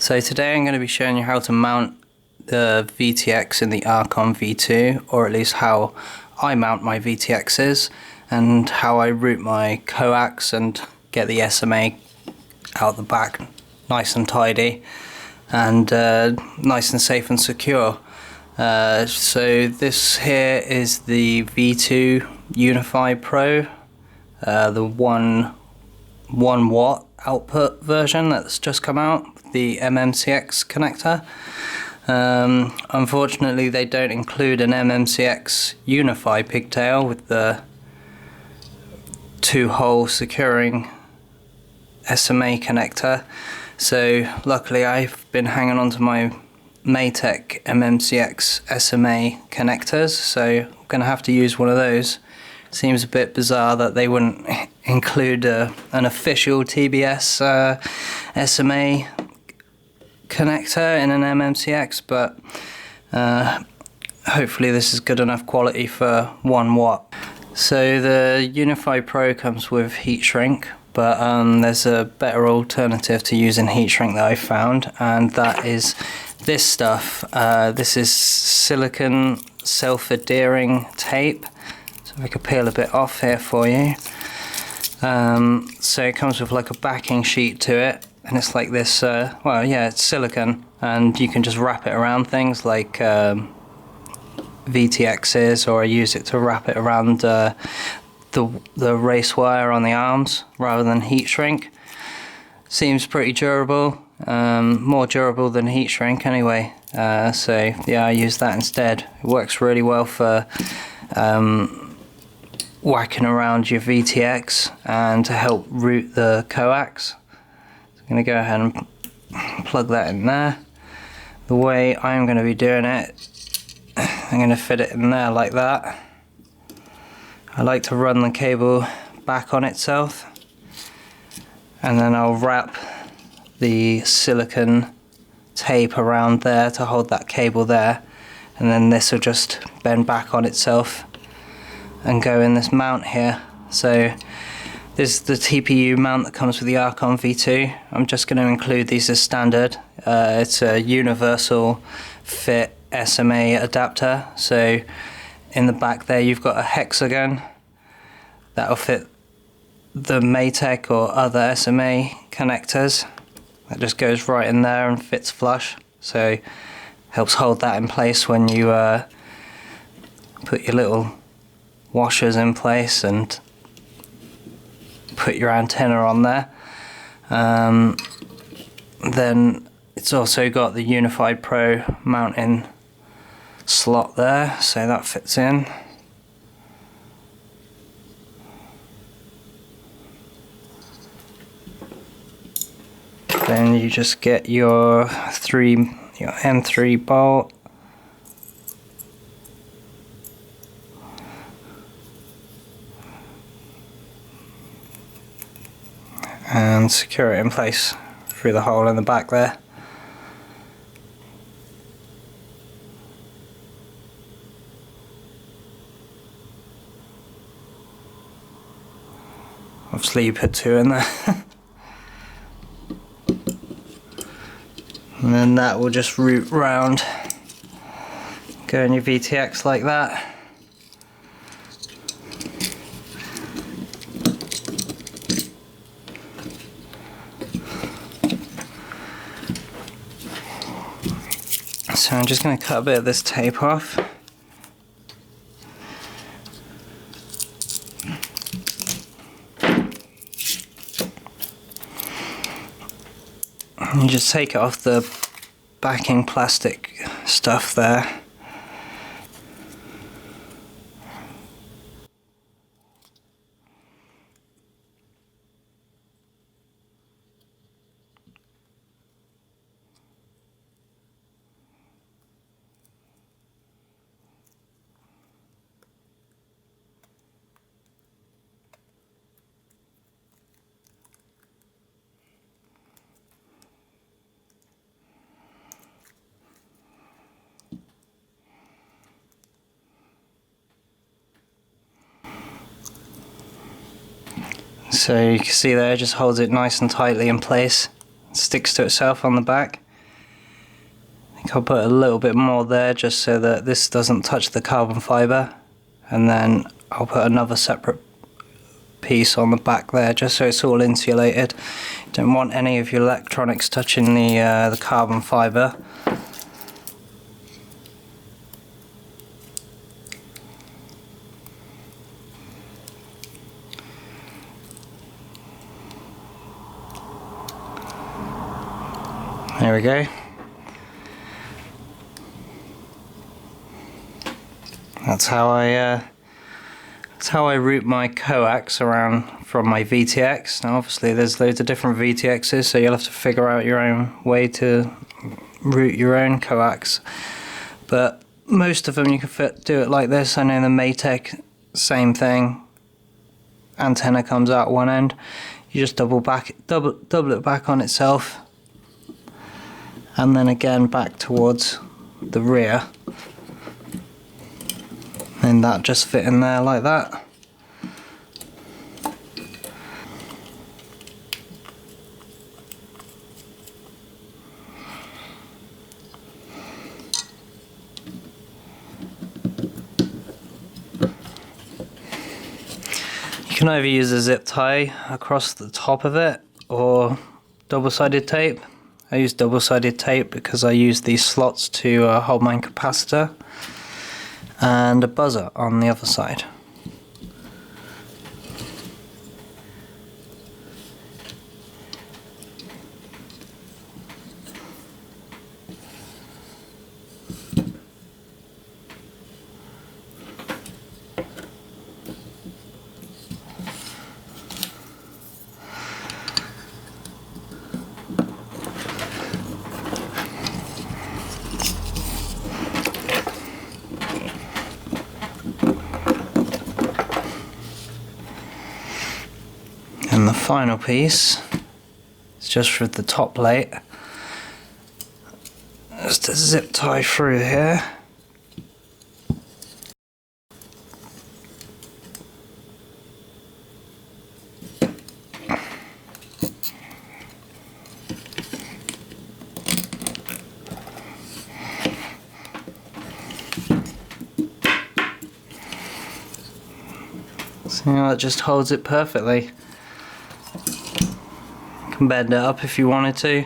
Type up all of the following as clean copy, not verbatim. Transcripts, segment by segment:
So today I'm going to be showing you how to mount the VTX in the Archon V2, or at least how I mount my VTXs and how I route my Coax and get the SMA out the back nice and tidy and nice and safe and secure. So this here is the V2 Unify Pro, the 1 watt output version that's just come out, the MMCX connector. Unfortunately they don't include an MMCX Unify pigtail with the 2-hole securing SMA connector, so luckily I've been hanging on to my Maytech MMCX SMA connectors, so I'm going to have to use one of those. Seems a bit bizarre that they wouldn't include an official TBS SMA connector in an MMCX, but hopefully this is good enough quality for 1 watt. So the Unify Pro comes with heat shrink, but there's a better alternative to using heat shrink that I found, and that is this stuff. This is silicone self-adhering tape. So if I could peel a bit off here for you. So it comes with like a backing sheet to it, and it's like this, well yeah, it's silicone, and you can just wrap it around things like VTXs, or I use it to wrap it around the race wire on the arms rather than heat shrink. Seems pretty durable, more durable than heat shrink anyway, so yeah, I use that instead. It works really well for whacking around your VTX and to help route the Coax. So I'm going to go ahead and plug that in there. The way I'm going to be doing it, I'm going to fit it in there like that. I like to run the cable back on itself, and then I'll wrap the silicone tape around there to hold that cable there, and then this will just bend back on itself and go in this mount here. So this is the TPU mount that comes with the Archon V2. I'm just going to include these as standard. It's a universal fit SMA adapter, so in the back there you've got a hexagon that'll fit the Maytech or other SMA connectors. That just goes right in there and fits flush, so helps hold that in place when you put your little washers in place and put your antenna on there. Then it's also got the Unified Pro mounting slot there, so that fits in. Then you just get your M3 bolt, and secure it in place through the hole in the back there. Obviously you put 2 in there. And then that will just route round, go in your VTX like that. So I'm just going to cut a bit of this tape off. And you just take it off the backing plastic stuff there. So you can see there, it just holds it nice and tightly in place, sticks to itself on the back. I'll put a little bit more there just so that this doesn't touch the carbon fibre, and then I'll put another separate piece on the back there just so it's all insulated. You don't want any of your electronics touching the carbon fibre. There we go. That's how I route my coax around from my VTX. Now obviously there's loads of different VTXs, so you'll have to figure out your own way to route your own coax. But most of them you can do it like this. I know the Maytech, same thing. Antenna comes out one end. You just double it back on itself, and then again back towards the rear. And that just fit in there like that. You can either use a zip tie across the top of it or double-sided tape. I use double-sided tape because I use these slots to hold my capacitor, and a buzzer on the other side. And the final piece is just for the top plate. Just a zip tie through here. So that just holds it perfectly. You can bend it up if you wanted to.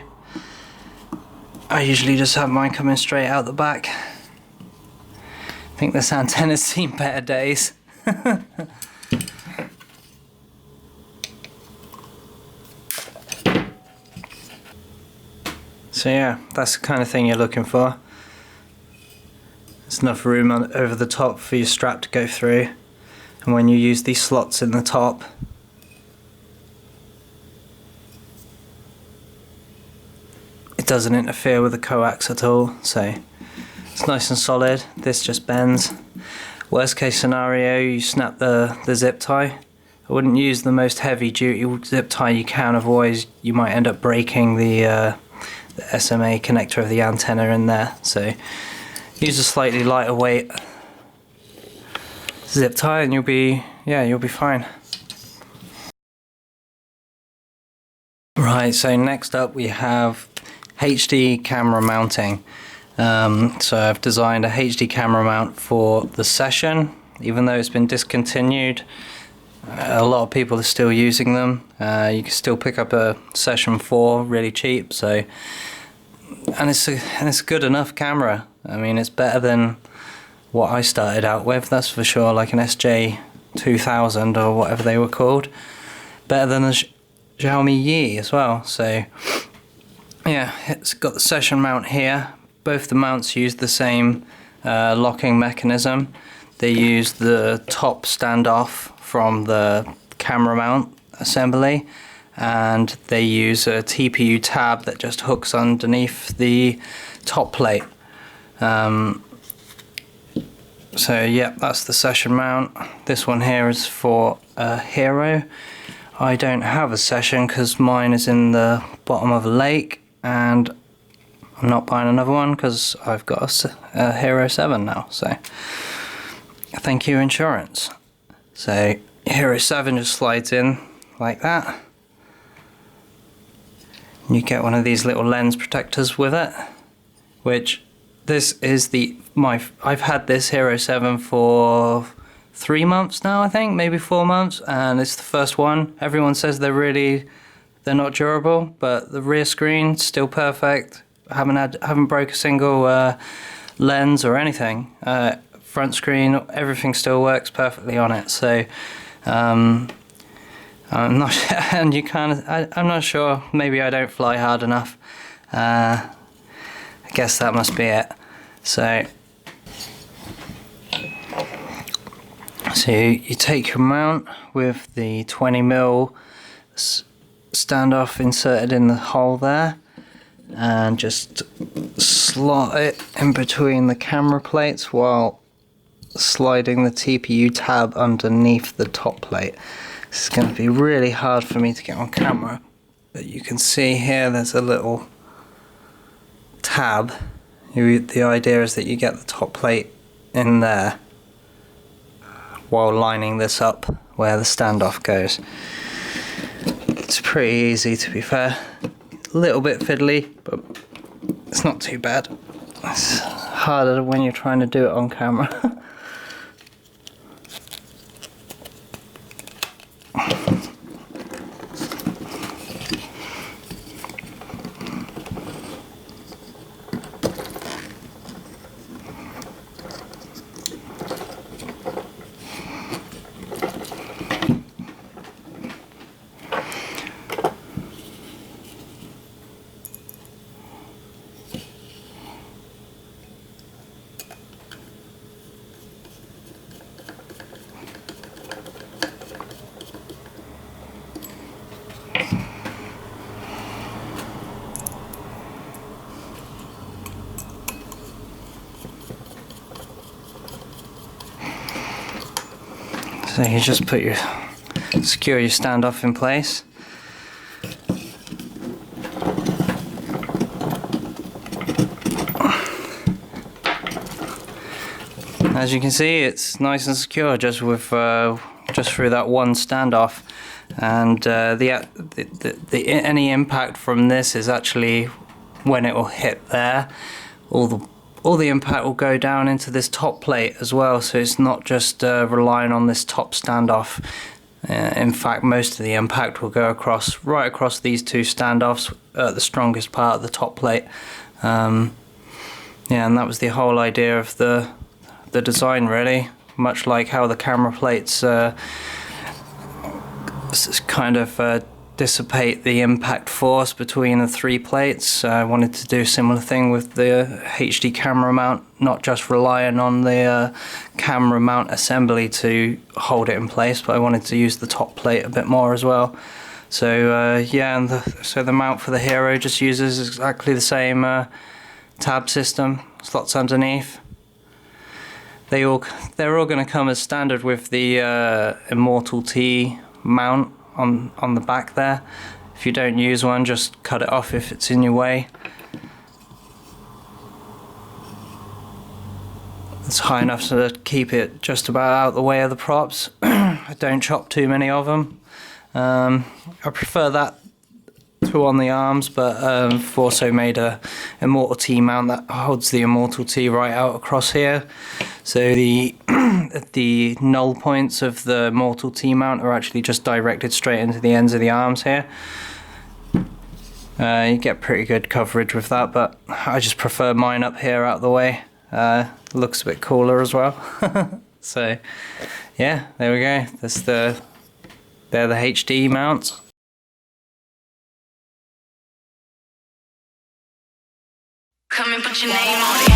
I usually just have mine coming straight out the back. I think this antenna's seen better days. So yeah, that's the kind of thing you're looking for. There's enough room over the top for your strap to go through, and when you use these slots in the top, it doesn't interfere with the coax at all, so it's nice and solid. This just bends. Worst case scenario, you snap the zip tie. I wouldn't use the most heavy duty zip tie you can, otherwise you might end up breaking the SMA connector of the antenna in there. So use a slightly lighter weight zip tie and you'll be fine. Right, so next up we have HD camera mounting. So I've designed a HD camera mount for the Session. Even though it's been discontinued, a lot of people are still using them. You can still pick up a Session 4 really cheap. So, and it's a good enough camera. I mean, it's better than what I started out with, that's for sure. Like an SJ2000 or whatever they were called. Better than the Xiaomi Yi as well. So yeah, it's got the Session mount here. Both the mounts use the same locking mechanism. They use the top standoff from the camera mount assembly, and they use a TPU tab that just hooks underneath the top plate. So yeah, that's the Session mount. This one here is for a Hero. I don't have a Session because mine is in the bottom of a lake, and I'm not buying another one because I've got a Hero 7 now. So thank you, insurance. So Hero 7 just slides in like that. You get one of these little lens protectors with it, which this is I've had this Hero 7 for 3 months now, I think, maybe 4 months, and it's the first one. Everyone says they're not durable, but the rear screen still perfect. Haven't broke a single lens or anything. Front screen, everything still works perfectly on it. So I'm not, and I'm not sure. Maybe I don't fly hard enough. I guess that must be it. So you take your mount with the 20mm standoff inserted in the hole there, and just slot it in between the camera plates while sliding the TPU tab underneath the top plate. This is going to be really hard for me to get on camera, but you can see here there's a little tab. The idea is that you get the top plate in there while lining this up where the standoff goes. It's pretty easy, to be fair. A little bit fiddly, but it's not too bad. It's harder when you're trying to do it on camera. So you just secure your standoff in place. As you can see, it's nice and secure just through that one standoff, and any impact from this is actually when it will hit there. All the impact will go down into this top plate as well, so it's not just relying on this top standoff. In fact, most of the impact will go right across these two standoffs at the strongest part of the top plate. Yeah, and that was the whole idea of the design, really. Much like how the camera plates kind of dissipate the impact force between the three plates. I wanted to do a similar thing with the HD camera mount, not just relying on the camera mount assembly to hold it in place, but I wanted to use the top plate a bit more as well. So yeah, and so the mount for the Hero just uses exactly the same tab system, slots underneath. They're all going to come as standard with the Immortal T mount on the back there. If you don't use one, just cut it off if it's in your way. It's high enough to keep it just about out of the way of the props. I don't chop too many of them. I prefer that to on the arms, but I've also made a Immortal T mount that holds the Immortal T right out across here. So the null points of the Immortal T mount are actually just directed straight into the ends of the arms here. You get pretty good coverage with that, but I just prefer mine up here out of the way. Looks a bit cooler as well. So yeah, there we go. They're the HD mounts. Come and put your name on it.